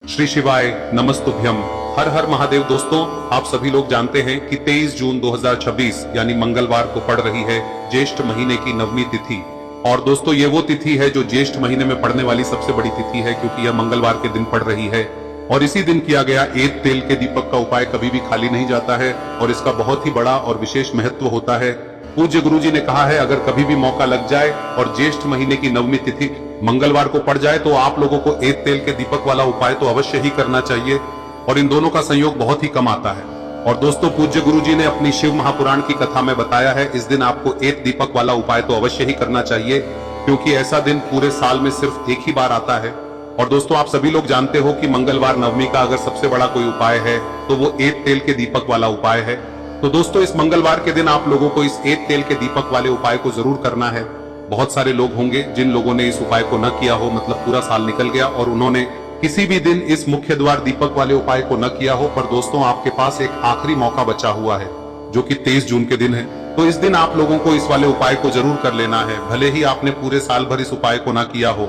श्री शिवाय नमस्तुभ्यम। हर हर महादेव। दोस्तों, आप सभी लोग जानते हैं कि 23 जून 2026 यानी मंगलवार को पड़ रही है ज्येष्ठ महीने की नवमी तिथि। और दोस्तों, ये वो तिथि है जो ज्येष्ठ महीने में पड़ने वाली सबसे बड़ी तिथि है, क्योंकि यह मंगलवार के दिन पड़ रही है। और इसी दिन किया गया एक तेल के दीपक का उपाय कभी भी खाली नहीं जाता है और इसका बहुत ही बड़ा और विशेष महत्व होता है। पूज्य गुरु जी ने कहा है, अगर कभी भी मौका लग जाए और ज्येष्ठ महीने की नवमी तिथि मंगलवार को पड़ जाए तो आप लोगों को एक तेल के दीपक वाला उपाय तो अवश्य ही करना चाहिए। और इन दोनों का संयोग बहुत ही कम आता है। और दोस्तों, पूज्य गुरु जी ने अपनी शिव महापुराण की कथा में बताया है, इस दिन आपको एक दीपक वाला उपाय तो अवश्य ही करना चाहिए, क्योंकि ऐसा दिन पूरे साल में सिर्फ एक ही बार आता है। और दोस्तों, आप सभी लोग जानते हो कि मंगलवार नवमी का अगर सबसे बड़ा कोई उपाय है तो वो एक तेल के दीपक वाला उपाय है। तो दोस्तों, इस मंगलवार के दिन आप लोगों को इस एक तेल के दीपक वाले उपाय को जरूर करना है। बहुत सारे लोग होंगे जिन लोगों ने इस उपाय को न किया हो, मतलब पूरा साल निकल गया और उन्होंने किसी भी दिन इस मुख्य द्वार दीपक वाले उपाय को न किया हो। पर दोस्तों, आपके पास एक आखिरी मौका बचा हुआ है, जो कि 23 जून के दिन है। तो इस दिन आप लोगों को इस वाले उपाय को जरूर कर लेना है। भले ही आपने पूरे साल भर इस उपाय को न किया हो,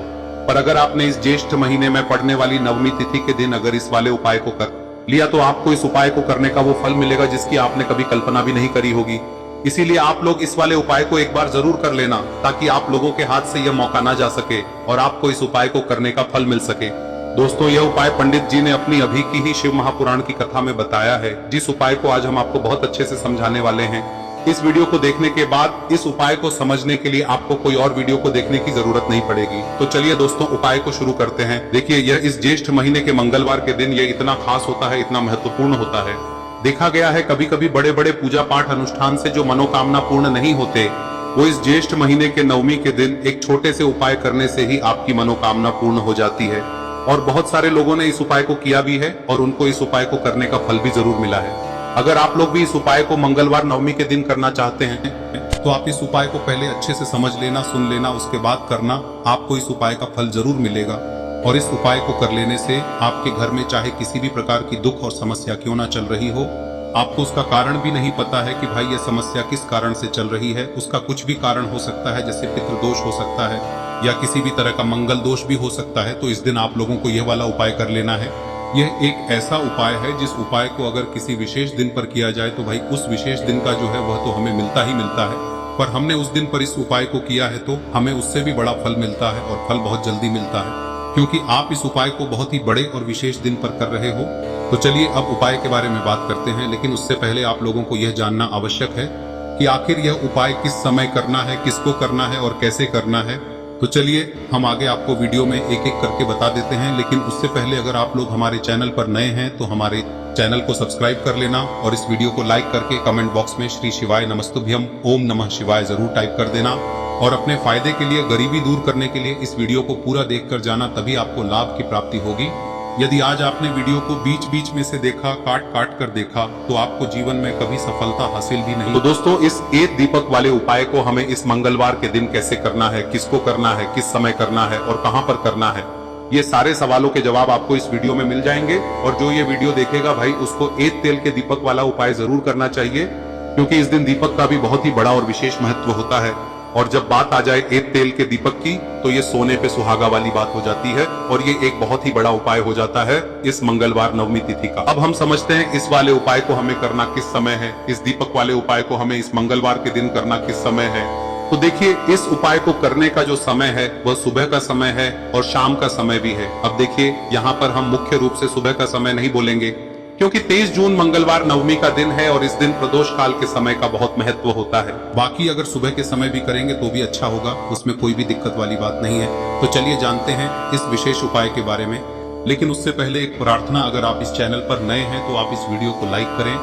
पर अगर आपने इस ज्येष्ठ महीने में पड़ने वाली नवमी तिथि के दिन अगर इस वाले उपाय को कर लिया तो आपको इस उपाय को करने का वो फल मिलेगा जिसकी आपने कभी कल्पना भी नहीं करी होगी। इसीलिए आप लोग इस वाले उपाय को एक बार जरूर कर लेना, ताकि आप लोगों के हाथ से यह मौका ना जा सके और आपको इस उपाय को करने का फल मिल सके। दोस्तों, यह उपाय पंडित जी ने अपनी अभी की ही शिव महापुराण की कथा में बताया है, जिस उपाय को आज हम आपको बहुत अच्छे से समझाने वाले हैं। इस वीडियो को देखने के बाद इस उपाय को समझने के लिए आपको कोई और वीडियो को देखने की जरूरत नहीं पड़ेगी। तो चलिए दोस्तों, उपाय को शुरू करते हैं। देखिए, यह इस ज्येष्ठ महीने के मंगलवार के दिन ये इतना खास होता है, इतना महत्वपूर्ण होता है। देखा गया है कभी कभी बड़े बड़े पूजा पाठ अनुष्ठान से जो मनोकामना पूर्ण नहीं होते, वो इस ज्येष्ठ महीने के नवमी के दिन एक छोटे से उपाय करने से ही आपकी मनोकामना पूर्ण हो जाती है। और बहुत सारे लोगों ने इस उपाय को किया भी है और उनको इस उपाय को करने का फल भी जरूर मिला है। अगर आप लोग भी इस उपाय को मंगलवार नवमी के दिन करना चाहते हैं तो आप इस उपाय को पहले अच्छे से समझ लेना, सुन लेना, उसके बाद करना। आपको इस उपाय का फल जरूर मिलेगा। और इस उपाय को कर लेने से आपके घर में चाहे किसी भी प्रकार की दुख और समस्या क्यों ना चल रही हो, आपको उसका कारण भी नहीं पता है कि भाई ये समस्या किस कारण से चल रही है, उसका कुछ भी कारण हो सकता है, जैसे पितृदोष हो सकता है या किसी भी तरह का मंगल दोष भी हो सकता है। तो इस दिन आप लोगों को यह वाला उपाय कर लेना है। यह एक ऐसा उपाय है जिस उपाय को अगर किसी विशेष दिन पर किया जाए तो भाई उस विशेष दिन का जो है वह तो हमें मिलता ही मिलता है। पर हमने उस दिन पर इस उपाय को किया है तो हमें उससे भी बड़ा फल मिलता है और फल बहुत जल्दी मिलता है, क्योंकि आप इस उपाय को बहुत ही बड़े और विशेष दिन पर कर रहे हो। तो चलिए अब उपाय के बारे में बात करते हैं, लेकिन उससे पहले आप लोगों को यह जानना आवश्यक है कि आखिर यह उपाय किस समय करना है, किसको करना है और कैसे करना है। तो चलिए हम आगे आपको वीडियो में एक एक करके बता देते हैं। लेकिन उससे पहले अगर आप लोग हमारे चैनल पर नए हैं तो हमारे चैनल को सब्सक्राइब कर लेना और इस वीडियो को लाइक करके कमेंट बॉक्स में श्री शिवाय नमस्तुभ्यम ओम नमः शिवाय जरूर टाइप कर देना। और अपने फायदे के लिए, गरीबी दूर करने के लिए इस वीडियो को पूरा देखकर जाना, तभी आपको लाभ की प्राप्ति होगी। यदि आज आपने वीडियो को बीच बीच में से देखा, काट काट कर देखा, तो आपको जीवन में कभी सफलता हासिल भी नहीं। तो दोस्तों, इस एक दीपक वाले उपाय को हमें इस मंगलवार के दिन कैसे करना है, किसको करना है, किस समय करना है और कहां पर करना है, ये सारे सवालों के जवाब आपको इस वीडियो में मिल जाएंगे। और जो ये वीडियो देखेगा भाई, उसको एक तेल के दीपक वाला उपाय जरूर करना चाहिए, क्योंकि इस दिन दीपक का भी बहुत ही बड़ा और विशेष महत्व होता है। और जब बात आ जाए एक तेल के दीपक की, तो ये सोने पे सुहागा वाली बात हो जाती है और ये एक बहुत ही बड़ा उपाय हो जाता है इस मंगलवार नवमी तिथि का। अब हम समझते हैं इस वाले उपाय को हमें करना किस समय है, इस दीपक वाले उपाय को हमें इस मंगलवार के दिन करना किस समय है। तो देखिए, इस उपाय को करने का जो समय है वह सुबह का समय है और शाम का समय भी है। अब देखिए, यहाँ पर हम मुख्य रूप से सुबह का समय नहीं बोलेंगे, क्योंकि 23 जून मंगलवार नवमी का दिन है और इस दिन प्रदोष काल के समय का बहुत महत्व होता है। बाकी अगर सुबह के समय भी करेंगे तो भी अच्छा होगा, उसमें कोई भी दिक्कत वाली बात नहीं है। तो चलिए जानते हैं इस विशेष उपाय के बारे में। लेकिन उससे पहले एक प्रार्थना, अगर आप इस चैनल पर नए हैं तो आप इस वीडियो को लाइक करें,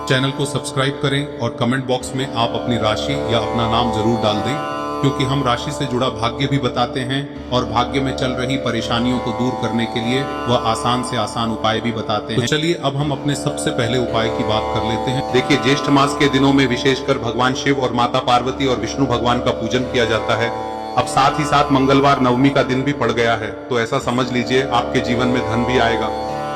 चैनल को सब्सक्राइब करें और कमेंट बॉक्स में आप अपनी राशि या अपना नाम जरूर डाल दें, क्योंकि हम राशि से जुड़ा भाग्य भी बताते हैं और भाग्य में चल रही परेशानियों को दूर करने के लिए वह आसान से आसान उपाय भी बताते हैं। तो चलिए अब हम अपने सबसे पहले उपाय की बात कर लेते हैं। देखिए, ज्येष्ठ मास के दिनों में विशेषकर भगवान शिव और माता पार्वती और विष्णु भगवान का पूजन किया जाता है। अब साथ ही साथ मंगलवार नवमी का दिन भी पड़ गया है, तो ऐसा समझ लीजिए आपके जीवन में धन भी आएगा,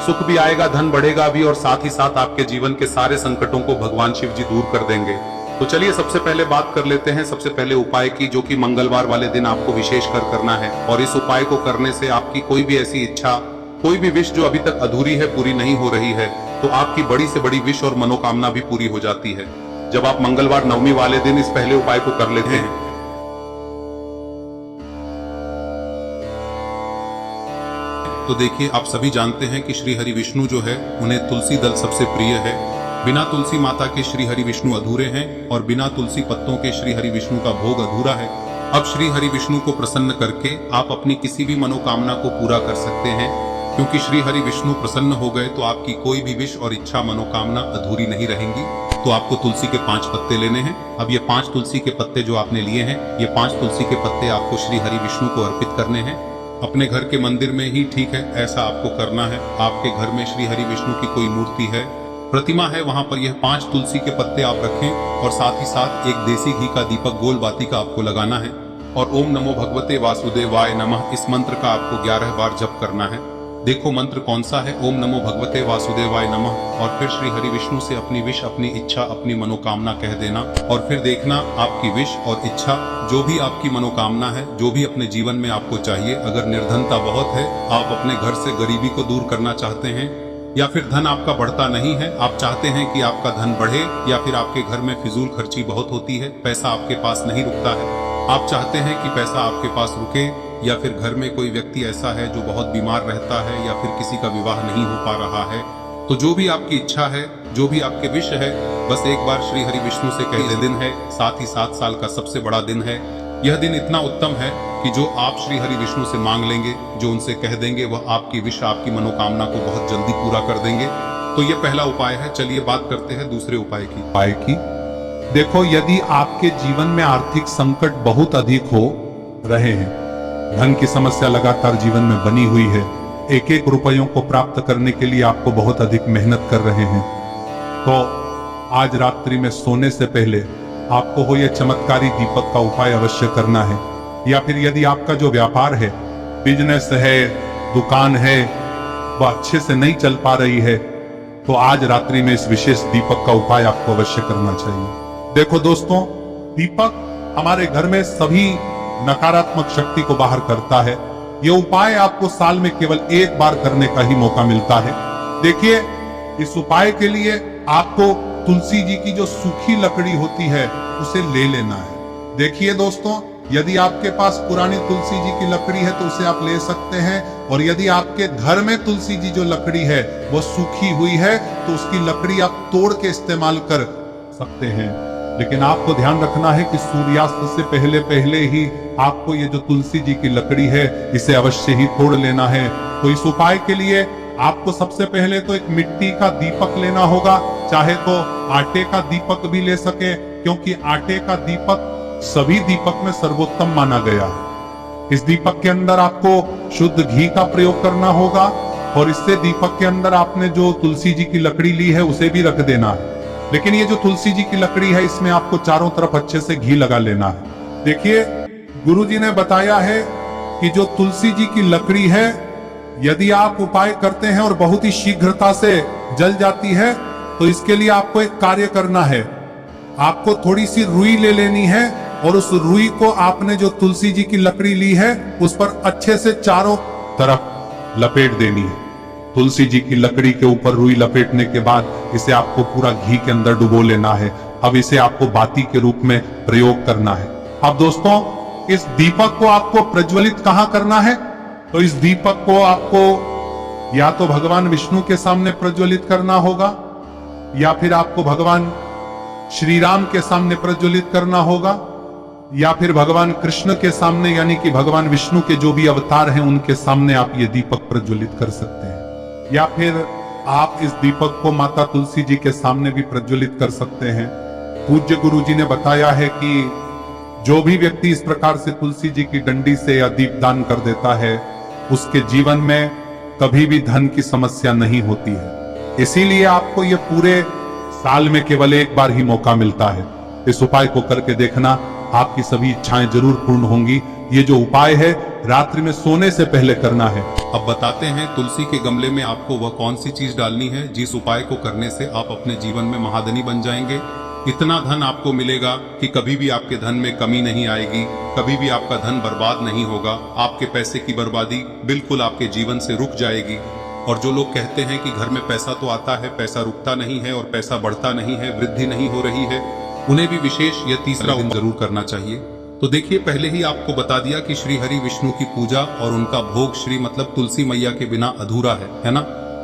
सुख भी आएगा, धन बढ़ेगा भी और साथ ही साथ आपके जीवन के सारे संकटों को भगवान शिव जी दूर कर देंगे। तो चलिए सबसे पहले बात कर लेते हैं सबसे पहले उपाय की, जो कि मंगलवार वाले दिन आपको विशेष कर करना है। और इस उपाय को करने से आपकी कोई भी ऐसी इच्छा कोई भी विश जो अभी तक अधूरी है, पूरी नहीं हो रही है, तो आपकी बड़ी से बड़ी विश और मनोकामना भी पूरी हो जाती है जब आप मंगलवार नवमी वाले दिन इस पहले उपाय को कर लेते हैं। तो देखिए, आप सभी जानते हैं कि श्री हरि विष्णु जो है उन्हें तुलसी दल सबसे प्रिय है। बिना तुलसी माता के श्री हरि विष्णु अधूरे हैं और बिना तुलसी पत्तों के श्री हरि विष्णु का भोग अधूरा है। अब श्री हरि विष्णु को प्रसन्न करके आप अपनी किसी भी मनोकामना को पूरा कर सकते हैं, क्योंकि श्री हरि विष्णु प्रसन्न हो गए तो आपकी कोई भी विश और इच्छा मनोकामना अधूरी नहीं रहेंगी। तो आपको तुलसी के 5 पत्ते लेने हैं। अब ये 5 तुलसी के पत्ते जो आपने लिए हैं, ये 5 तुलसी के पत्ते आपको श्री हरि विष्णु को अर्पित करने हैं। अपने घर के मंदिर में ही ठीक है, ऐसा आपको करना है। आपके घर में श्री हरि विष्णु की कोई मूर्ति है, प्रतिमा है, वहां पर यह 5 तुलसी के पत्ते आप रखें और साथ ही साथ एक देसी घी का दीपक गोल बाती का आपको लगाना है और ओम नमो भगवते वासुदेवाय नमः इस मंत्र का आपको 11 बार जप करना है। देखो मंत्र कौन सा है, ओम नमो भगवते वासुदेवाय नमः, और फिर श्री हरि विष्णु से अपनी विश, अपनी इच्छा, अपनी मनोकामना कह देना और फिर देखना आपकी विश और इच्छा, जो भी आपकी मनोकामना है, जो भी अपने जीवन में आपको चाहिए। अगर निर्धनता बहुत है, आप अपने घर से गरीबी को दूर करना चाहते हैं, या फिर धन आपका बढ़ता नहीं है, आप चाहते हैं कि आपका धन बढ़े, या फिर आपके घर में फिजूल खर्ची बहुत होती है, पैसा आपके पास नहीं रुकता है, आप चाहते हैं कि पैसा आपके पास रुके, या फिर घर में कोई व्यक्ति ऐसा है जो बहुत बीमार रहता है, या फिर किसी का विवाह नहीं हो पा रहा है, तो जो भी आपकी इच्छा है, जो भी आपके विश है, बस एक बार श्री हरि विष्णु से कह दे। दिन है, साथ ही 7 साल का सबसे बड़ा दिन है। यह दिन इतना उत्तम है कि जो आप श्री हरि विष्णु से मांग लेंगे, जो उनसे कह देंगे, वह आपकी विश, आपकी मनोकामना को बहुत जल्दी पूरा कर देंगे। तो ये पहला उपाय है। चलिए बात करते हैं दूसरे उपाय की। देखो, यदि आपके जीवन में आर्थिक संकट बहुत अधिक हो रहे हैं, धन की समस्या लगातार जीवन में बनी हुई है, एक एक रुपयों को प्राप्त करने के लिए आपको बहुत अधिक मेहनत कर रहे हैं, तो आज रात्रि में सोने से पहले आपको हो यह चमत्कारी दीपक का उपाय अवश्य करना है। या फिर यदि आपका जो व्यापार है, बिजनेस है, दुकान है, वह अच्छे से नहीं चल पा रही है, तो आज रात्रि में इस विशेष दीपक का उपाय आपको अवश्य करना चाहिए। देखो दोस्तों, दीपक हमारे घर में सभी नकारात्मक शक्ति को बाहर करता है। ये उपाय आपको साल में केवल एक बार करने का ही मौका मिलता है। देखिए, इस उपाय के लिए आपको तुलसी जी की जो सूखी लकड़ी होती है उसे ले लेना है। देखिए दोस्तों, यदि आपके पास पुरानी तुलसी जी की लकड़ी है तो उसे आप ले सकते हैं, और यदि आपके घर में तुलसी जी जो लकड़ी है वो सूखी हुई है तो उसकी लकड़ी आप तोड़ के इस्तेमाल कर सकते हैं। लेकिन आपको ध्यान रखना है कि सूर्यास्त से पहले पहले ही आपको ये जो तुलसी जी की लकड़ी है इसे अवश्य ही तोड़ लेना है। तो इस उपाय के लिए आपको सबसे पहले तो एक मिट्टी का दीपक लेना होगा, चाहे तो आटे का दीपक भी ले सके, क्योंकि आटे का दीपक सभी दीपक में सर्वोत्तम माना गया है। इस दीपक के अंदर आपको शुद्ध घी का प्रयोग करना होगा, और इससे दीपक के अंदर आपने जो तुलसी जी की लकड़ी ली है उसे भी रख देना है। लेकिन ये जो तुलसी जी की लकड़ी है, इसमें आपको चारों तरफ अच्छे से घी लगा लेना है। देखिए, गुरुजी ने बताया है कि जो तुलसी जी की लकड़ी है, यदि आप उपाय करते हैं और बहुत ही शीघ्रता से जल जाती है, तो इसके लिए आपको एक कार्य करना है। आपको थोड़ी सी रुई ले लेनी है और उस रुई को आपने जो तुलसी जी की लकड़ी ली है उस पर अच्छे से चारों तरफ लपेट देनी है। तुलसी जी की लकड़ी के ऊपर रुई लपेटने के बाद इसे आपको पूरा घी के अंदर डुबो लेना है। अब इसे आपको बाती के रूप में प्रयोग करना है। अब दोस्तों, इस दीपक को आपको प्रज्वलित कहां करना है? तो इस दीपक को आपको या तो भगवान विष्णु के सामने प्रज्वलित करना होगा, या फिर आपको भगवान श्री राम के सामने प्रज्वलित करना होगा, या फिर भगवान कृष्ण के सामने, यानी कि भगवान विष्णु के जो भी अवतार हैं उनके सामने आप ये दीपक प्रज्वलित कर सकते हैं। या फिर आप इस दीपक को माता तुलसी जी के सामने भी प्रज्वलित कर सकते हैं। पूज्य गुरु जी ने बताया है कि जो भी व्यक्ति इस प्रकार से तुलसी जी की डंडी से या दीपदान कर देता है, उसके जीवन में कभी भी धन की समस्या नहीं होती है। इसीलिए आपको ये पूरे साल में केवल एक बार ही मौका मिलता है। इस उपाय को करके देखना, आपकी सभी इच्छाएं जरूर पूर्ण होंगी। ये जो उपाय है रात्रि में सोने से पहले करना है। अब बताते हैं तुलसी के गमले में आपको वह कौन सी चीज डालनी है जिस उपाय को करने से आप अपने जीवन में महाधनी बन जाएंगे। इतना धन आपको मिलेगा कि कभी भी आपके धन में कमी नहीं आएगी, कभी भी आपका धन बर्बाद नहीं होगा। आपके पैसे की बर्बादी बिल्कुल आपके जीवन से रुक जाएगी। और जो लोग कहते हैं कि घर में पैसा तो आता है, पैसा रुकता नहीं है और पैसा बढ़ता नहीं है, वृद्धि नहीं हो रही है, उन्हें भी विशेष यह तीसरा दिन जरूर करना चाहिए। तो देखिए, पहले ही आपको बता दिया कि श्री हरि विष्णु की पूजा और उनका भोग श्री मतलब तुलसी मैया के बिना अधूरा है ना।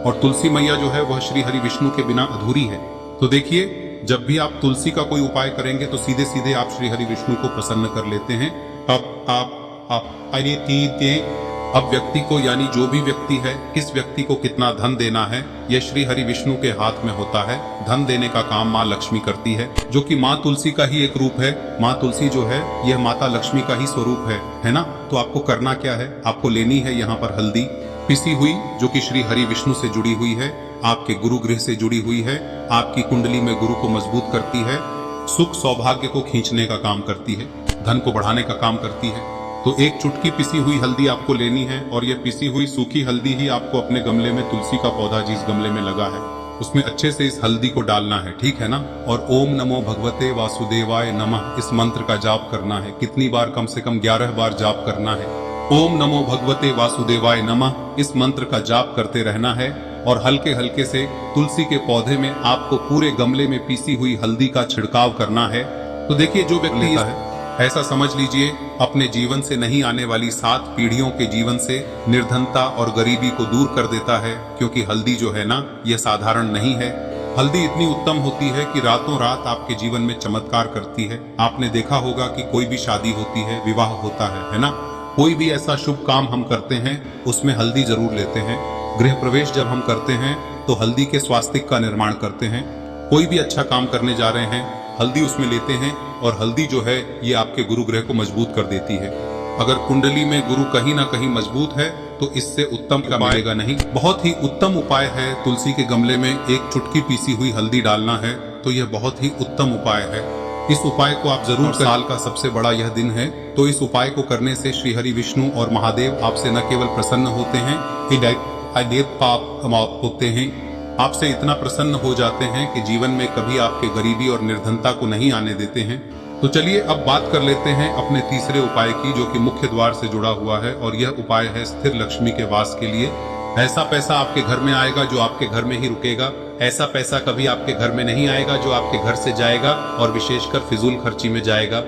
और तुलसी मैया जो है वह श्री हरि विष्णु के बिना अधूरी है। तो देखिए, जब भी आप तुलसी का कोई उपाय करेंगे तो सीधे सीधे आप श्री हरि विष्णु को प्रसन्न कर लेते हैं। अब व्यक्ति को, यानी जो भी व्यक्ति है, किस व्यक्ति को कितना धन देना है, यह श्री हरि विष्णु के हाथ में होता है। धन देने का काम माँ लक्ष्मी करती है, जो कि माँ तुलसी का ही एक रूप है। माँ तुलसी जो है यह माता लक्ष्मी का ही स्वरूप है ना। तो आपको करना क्या है, आपको लेनी है यहाँ पर हल्दी पिसी हुई, जो कि श्री हरि विष्णु से जुड़ी हुई है, आपके गुरु गृह से जुड़ी हुई है, आपकी कुंडली में गुरु को मजबूत करती है, सुख सौभाग्य को खींचने का काम करती है, धन को बढ़ाने का काम करती है। तो एक चुटकी पिसी हुई हल्दी आपको लेनी है और यह पिसी हुई सूखी हल्दी ही आपको अपने गमले में, तुलसी का पौधा जिस गमले में लगा है उसमें अच्छे से इस हल्दी को डालना है, ठीक है ना। और ओम नमो भगवते वासुदेवाय नमः इस मंत्र का जाप करना है। कितनी बार? कम से कम 11 बार जाप करना है। ओम नमो भगवते वासुदेवाय नमः इस मंत्र का जाप करते रहना है। और हल्के हल्के से तुलसी के पौधे में आपको पूरे गमले में पीसी हुई हल्दी का छिड़काव करना है। तो देखिए, जो व्यक्ति है, ऐसा समझ लीजिए अपने जीवन से नहीं आने वाली 7 पीढ़ियों के जीवन से निर्धनता और गरीबी को दूर कर देता है। क्योंकि हल्दी जो है ना, यह साधारण नहीं है। हल्दी इतनी उत्तम होती है कि रातों रात आपके जीवन में चमत्कार करती है। आपने देखा होगा कि कोई भी शादी होती है, विवाह होता है ना, कोई भी ऐसा शुभ काम हम करते हैं उसमें हल्दी जरूर लेते हैं। गृह प्रवेश जब हम करते हैं तो हल्दी के स्वास्तिक का निर्माण करते हैं। कोई भी अच्छा काम करने जा रहे हैं, हल्दी उसमें लेते हैं। और हल्दी जो है ये आपके गुरु ग्रह को मजबूत कर देती है। अगर कुंडली में गुरु कहीं ना कहीं मजबूत है तो इससे उत्तम कमाएगा नहीं। बहुत ही उत्तम उपाय है तुलसी के गमले में एक चुटकी पीसी हुई हल्दी डालना है। तो यह बहुत ही उत्तम उपाय है। इस उपाय को आप जरूर, साल का सबसे बड़ा यह दिन है, तो इस उपाय को करने से श्री हरि विष्णु और महादेव आपसे न केवल प्रसन्न होते हैं, होते हैं, आपसे इतना प्रसन्न हो जाते हैं कि जीवन में कभी आपके गरीबी और निर्धनता को नहीं आने देते हैं। तो चलिए अब बात कर लेते हैं अपने तीसरे उपाय की, जो कि मुख्य द्वार से जुड़ा हुआ है। और यह उपाय है स्थिर लक्ष्मी के वास के लिए। ऐसा पैसा आपके घर में आएगा जो आपके घर में ही रुकेगा। ऐसा पैसा कभी आपके घर में नहीं आएगा जो आपके घर से जाएगा और विशेषकर फिजूल खर्ची में जाएगा।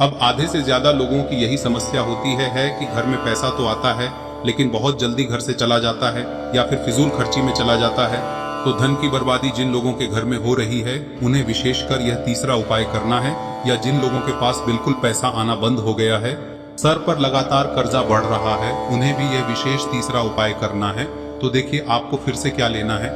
अब आधे से ज्यादा लोगों की यही समस्या होती है कि घर में पैसा तो आता है लेकिन बहुत जल्दी घर से चला जाता है या फिर फिजूल खर्ची में चला जाता है। तो धन की बर्बादी जिन लोगों के घर में हो रही है उन्हें विशेषकर यह तीसरा उपाय करना है। या जिन लोगों के पास बिल्कुल पैसा आना बंद हो गया है, सर पर लगातार कर्जा बढ़ रहा है, उन्हें भी यह विशेष तीसरा उपाय करना है। तो देखिए, आपको फिर से क्या लेना है,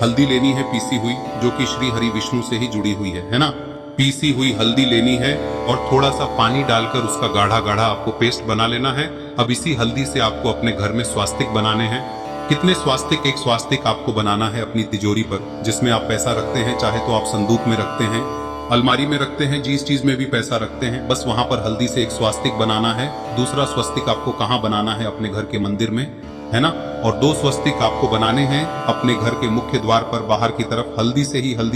हल्दी लेनी है पीसी हुई, जो कि श्री हरि विष्णु से ही जुड़ी हुई है ना। पीसी हुई हल्दी लेनी है और थोड़ा सा पानी डालकर उसका गाढ़ा गाढ़ा आपको पेस्ट बना लेना है। अब इसी हल्दी से आपको अपने घर में स्वास्तिक बनाने हैं। कितने स्वास्तिक? एक स्वास्तिक आपको बनाना है अपनी तिजोरी पर, जिसमें आप पैसा रखते हैं। चाहे तो आप संदूक में रखते हैं, अलमारी में रखते हैं, जिस चीज में भी पैसा रखते हैं, बस वहां पर हल्दी से एक स्वास्तिक बनाना है। दूसरा स्वस्तिक आपको कहाँ बनाना है? अपने घर के मंदिर में, है ना। और 2 स्वस्तिक आपको बनाने हैं अपने घर के मुख्य द्वार पर बाहर की तरफ। हल्दी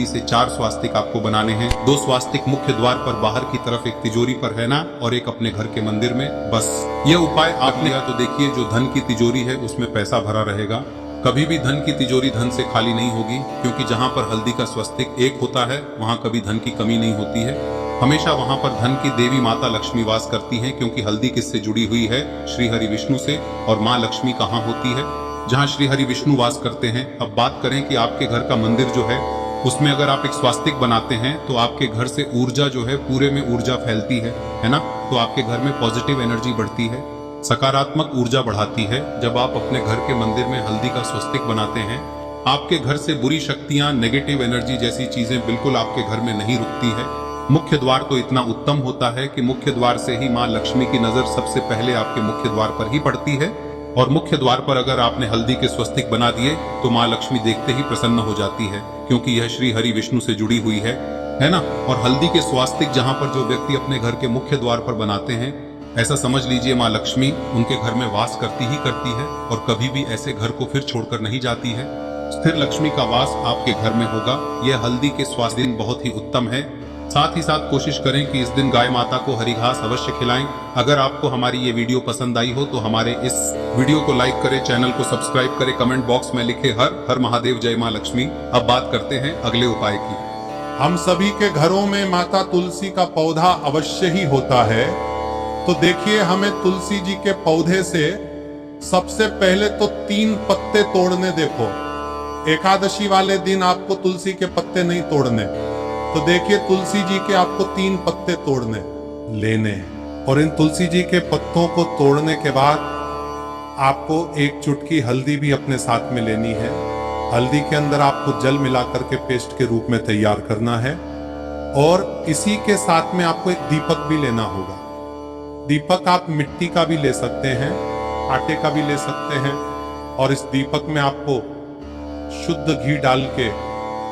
से 4 स्वास्तिक आपको बनाने हैं। 2 स्वास्तिक मुख्य द्वार पर बाहर की तरफ, एक तिजोरी पर, है ना, और एक अपने घर के मंदिर में। बस यह उपाय आप लिया तो देखिए, जो धन की तिजोरी है उसमें पैसा भरा रहेगा। कभी भी धन की तिजोरी धन से खाली नहीं होगी, क्योंकि जहाँ पर हल्दी का स्वस्तिक एक होता है वहाँ कभी धन की कमी नहीं होती है। हमेशा वहां पर धन की देवी माता लक्ष्मी वास करती हैं, क्योंकि हल्दी किससे जुड़ी हुई है? श्री हरि विष्णु से। और माँ लक्ष्मी कहाँ होती है? जहाँ श्री हरि विष्णु वास करते हैं। अब बात करें कि आपके घर का मंदिर जो है उसमें अगर आप एक स्वास्तिक बनाते हैं तो आपके घर से ऊर्जा जो है, पूरे में ऊर्जा फैलती है ना। तो आपके घर में पॉजिटिव एनर्जी बढ़ती है, सकारात्मक ऊर्जा बढ़ाती है। जब आप अपने घर के मंदिर में हल्दी का स्वस्तिक बनाते हैं, आपके घर से बुरी शक्तियां, नेगेटिव एनर्जी जैसी चीजें बिल्कुल आपके घर में नहीं रुकती है। मुख्य द्वार तो इतना उत्तम होता है कि मुख्य द्वार से ही माँ लक्ष्मी की नजर सबसे पहले आपके मुख्य द्वार पर ही पड़ती है। और मुख्य द्वार पर अगर आपने हल्दी के स्वस्तिक बना दिए तो माँ लक्ष्मी देखते ही प्रसन्न हो जाती है, क्योंकि यह श्री हरि विष्णु से जुड़ी हुई है ना। और हल्दी के स्वास्तिक जहाँ पर जो व्यक्ति अपने घर के मुख्य द्वार पर बनाते हैं, ऐसा समझ लीजिए माँ लक्ष्मी उनके घर में वास करती ही करती है और कभी भी ऐसे घर को फिर छोड़कर नहीं जाती है। स्थिर लक्ष्मी का वास आपके घर में होगा। यह हल्दी के स्वास्थ्य दिन बहुत ही उत्तम है। साथ ही साथ कोशिश करें कि इस दिन गाय माता को हरी घास अवश्य खिलाएं। अगर आपको हमारी ये वीडियो पसंद आई हो तो हमारे इस वीडियो को लाइक करें, चैनल को सब्सक्राइब करें, कमेंट बॉक्स में लिखे हर हर महादेव जय मां लक्ष्मी। अब बात करते हैं अगले उपाय की। हम सभी के घरों में माता तुलसी का पौधा अवश्य ही होता है। तो देखिए, हमें तुलसी जी के पौधे से सबसे पहले तो 3 पत्ते तोड़ने। देखो, एकादशी वाले दिन आपको तुलसी के पत्ते नहीं तोड़ने। तो देखिए, तुलसी जी के आपको 3 पत्ते तोड़ने लेने हैं। और इन तुलसी जी के पत्तों को तोड़ने के बाद आपको एक चुटकी हल्दी भी अपने साथ में लेनी है। हल्दी के अंदर आपको जल मिलाकर के पेस्ट के रूप में तैयार करना है। और इसी के साथ में आपको एक दीपक भी लेना होगा। दीपक आप मिट्टी का भी ले सकते हैं, आटे का भी ले सकते हैं। और इस दीपक में आपको शुद्ध घी डाल के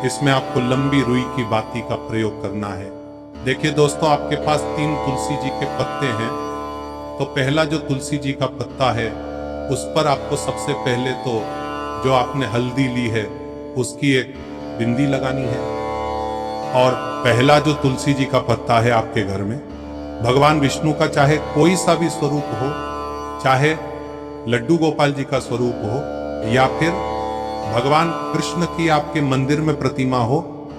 इसमें आपको लंबी रुई की बाती का प्रयोग करना है। देखिए दोस्तों, आपके पास 3 तुलसी जी के पत्ते हैं। तो पहला जो तुलसी जी का पत्ता है उस पर आपको सबसे पहले तो जो आपने हल्दी ली है उसकी एक बिंदी लगानी है। और पहला जो तुलसी जी का पत्ता है आपके घर में, भगवान विष्णु का चाहे कोई सा भी स्वरूप हो, चाहे लड्डू गोपाल जी का स्वरूप हो, या फिर भगवान कृष्ण की आपके मंदिर में प्रतिमा हो,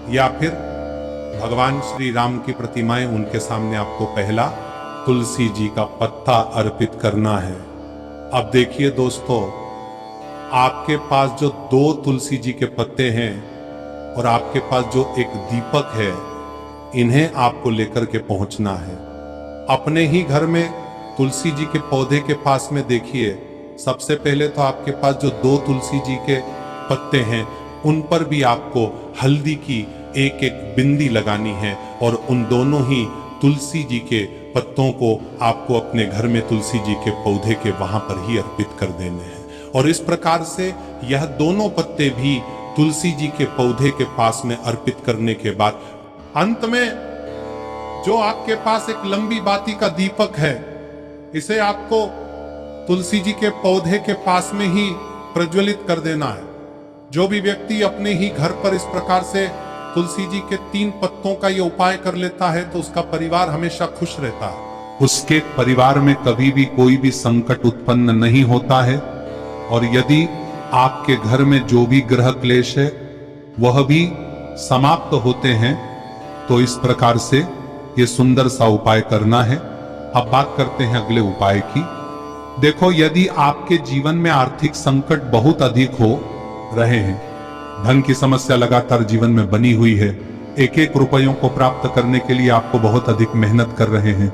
या फिर भगवान श्री राम की प्रतिमाएं, उनके सामने आपको पहला तुलसी जी का पत्ता अर्पित करना है। अब देखिए दोस्तों, आपके पास जो 2 तुलसी जी के पत्ते हैं और आपके पास जो एक दीपक है, इन्हें आपको लेकर के पहुंचना है। अपने ही घर में तुलसी जी के पौधे के पास में देखिए, सबसे पहले तो आपके पास जो 2 तुलसी जी के पत्ते हैं उन पर भी आपको हल्दी की एक एक बिंदी लगानी है। और उन दोनों ही तुलसी जी के पत्तों को आपको अपने घर में तुलसी जी के पौधे के वहां पर ही अर्पित कर देने हैं। और इस प्रकार से यह दोनों पत्ते भी तुलसी जी के पौधे के पास में अर्पित करने के बाद अंत में जो आपके पास एक लंबी बाती का दीपक है, इसे आपको तुलसी जी के पौधे के पास में ही प्रज्वलित कर देना है। जो भी व्यक्ति अपने ही घर पर इस प्रकार से तुलसी जी के 3 पत्तों का ये उपाय कर लेता है तो उसका परिवार हमेशा खुश रहता है। उसके परिवार में कभी भी कोई भी संकट उत्पन्न नहीं होता है। और यदि आपके घर में जो भी ग्रह क्लेश है वह भी समाप्त होते हैं। तो इस प्रकार से ये सुंदर सा उपाय करना है। अब बात करते हैं अगले उपाय की। देखो, यदि आपके जीवन में आर्थिक संकट बहुत अधिक हो रहे हैं, धन की समस्या लगातार जीवन में बनी हुई है, एक एक रुपयों को प्राप्त करने के लिए आपको बहुत अधिक मेहनत कर रहे हैं,